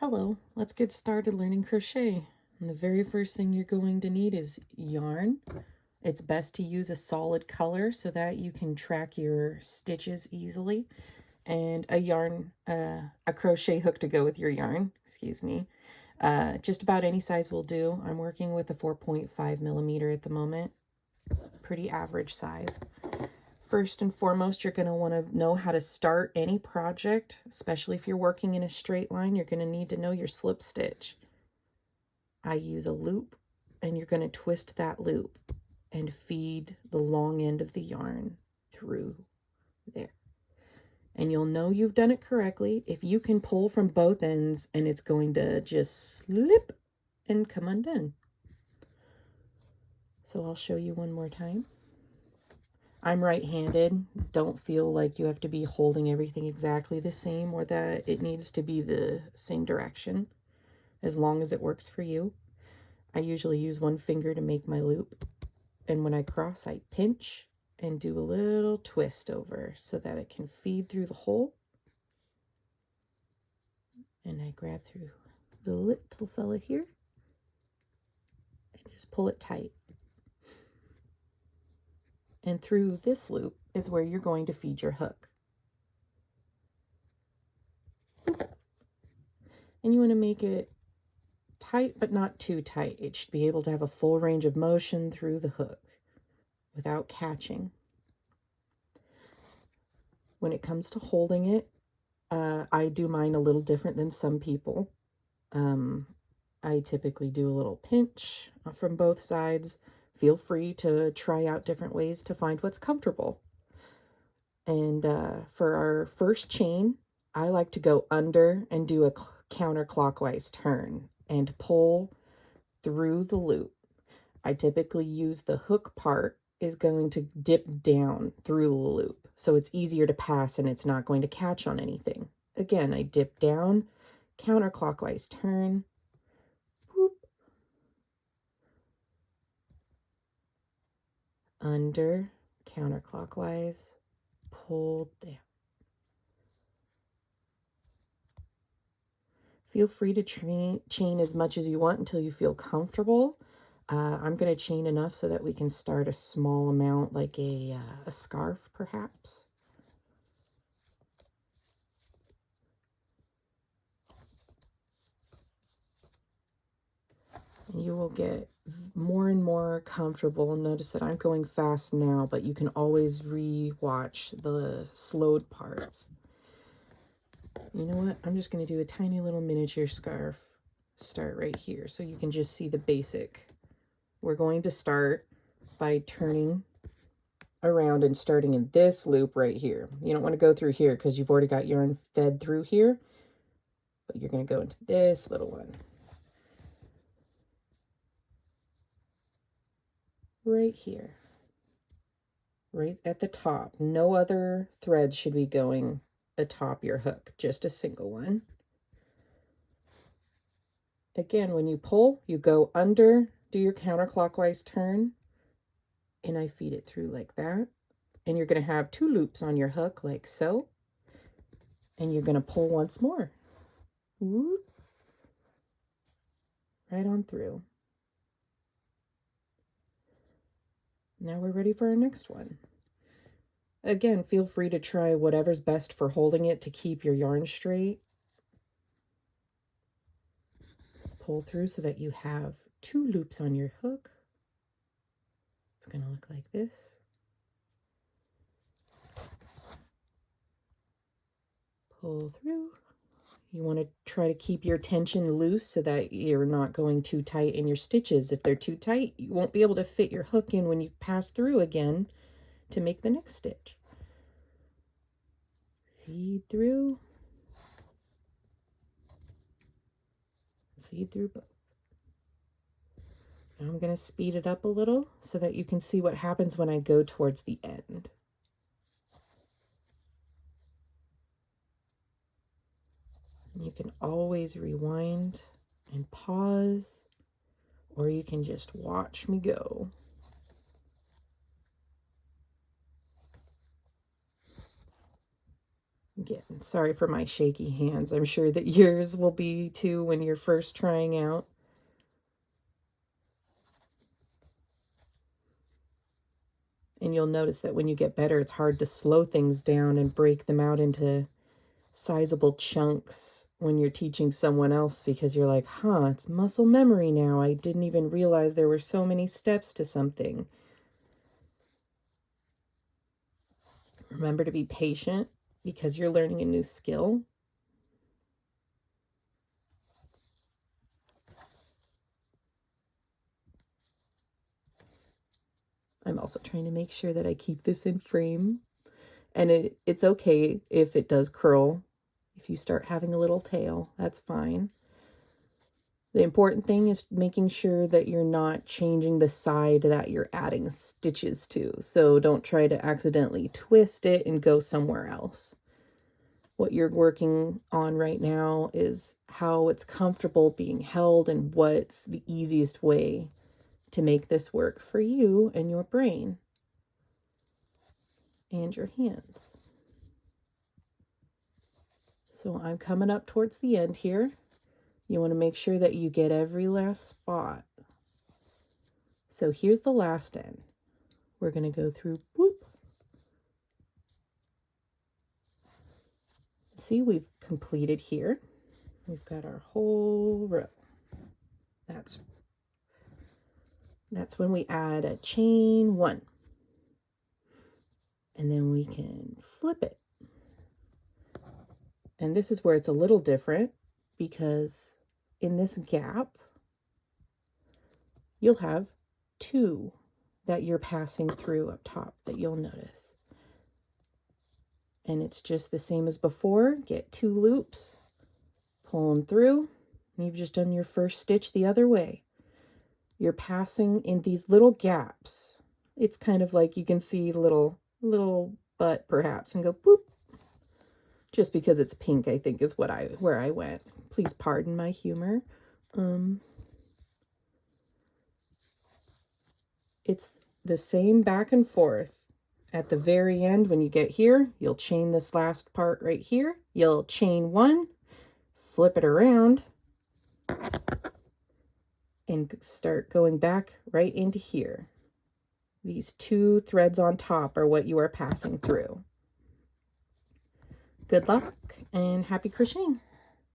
Hello, let's get started learning crochet. And the very first thing you're going to need is yarn. It's best to use a solid color so that you can track your stitches easily. And a crochet hook to go with your yarn, excuse me. Just about any size will do. I'm working with a 4.5 millimeter at the moment. Pretty average size. First and foremost, you're going to want to know how to start any project, especially if you're working in a straight line. You're going to need to know your slip stitch. I use a loop, and you're going to twist that loop and feed the long end of the yarn through there. And you'll know you've done it correctly if you can pull from both ends and it's going to just slip and come undone. So I'll show you one more time. I'm right-handed. Don't feel like you have to be holding everything exactly the same or that it needs to be the same direction, as long as it works for you. I usually use one finger to make my loop, and when I cross, I pinch and do a little twist over so that it can feed through the hole. And I grab through the little fella here and just pull it tight. And through this loop is where you're going to feed your hook. And you want to make it tight, but not too tight. It should be able to have a full range of motion through the hook without catching. When it comes to holding it, I do mine a little different than some people. I typically do a little pinch from both sides. Feel free to try out different ways to find what's comfortable. And for our first chain, I like to go under and do a counterclockwise turn and pull through the loop. I typically use the hook part is going to dip down through the loop, so it's easier to pass and it's not going to catch on anything. Again, I dip down, counterclockwise turn, whoop, under, counterclockwise, pull down. Feel free to chain as much as you want until you feel comfortable. I'm going to chain enough so that we can start a small amount, like a scarf, perhaps. And you will get more and more comfortable. Notice that I'm going fast now, but you can always re-watch the slowed parts. You know what? I'm just going to do a tiny little miniature scarf. Start right here so you can just see the basic. We're going to start by turning around and starting in this loop right here. You don't want to go through here because you've already got yarn fed through here, but you're going to go into this little one. Right here. Right at the top. No other threads should be going atop your hook, just a single one. Again, when you pull, you go under, do your counterclockwise turn, and I feed it through like that. And you're going to have two loops on your hook like so. And you're going to pull once more. Whoop. Right on through. Now we're ready for our next one. Again, feel free to try whatever's best for holding it to keep your yarn straight. Pull through so that you have two loops on your hook. It's going to look like this. Pull through. You want to try to keep your tension loose so that you're not going too tight in your stitches. If they're too tight, you won't be able to fit your hook in when you pass through again to make the next stitch. Feed through. Feed through both. Now I'm going to speed it up a little so that you can see what happens when I go towards the end. You can always rewind and pause, or you can just watch me go. Again, sorry for my shaky hands. I'm sure that yours will be too when you're first trying out. And you'll notice that when you get better, it's hard to slow things down and break them out into sizable chunks when you're teaching someone else, because you're like, huh, it's muscle memory now. I didn't even realize there were so many steps to something. Remember to be patient because you're learning a new skill. I'm also trying to make sure that I keep this in frame. And it's okay if it does curl. If you start having a little tail, that's fine. The important thing is making sure that you're not changing the side that you're adding stitches to. So don't try to accidentally twist it and go somewhere else. What you're working on right now is how it's comfortable being held and what's the easiest way to make this work for you and your brain and your hands. So I'm coming up towards the end here. You want to make sure that you get every last spot. So here's the last end. We're going to go through, whoop. See, we've completed here. We've got our whole row. That's when we add a chain 1. And then we can flip it. And this is where it's a little different, because in this gap, you'll have 2 that you're passing through up top that you'll notice. And it's just the same as before. Get 2 loops, pull them through, and you've just done your first stitch the other way. You're passing in these little gaps. It's kind of like you can see little butt perhaps and go boop. Just because it's pink, I think, is where I went. Please pardon my humor. It's the same back and forth. At the very end, when you get here, you'll chain this last part right here. You'll chain 1, flip it around, and start going back right into here. These 2 threads on top are what you are passing through. Good luck and happy crocheting.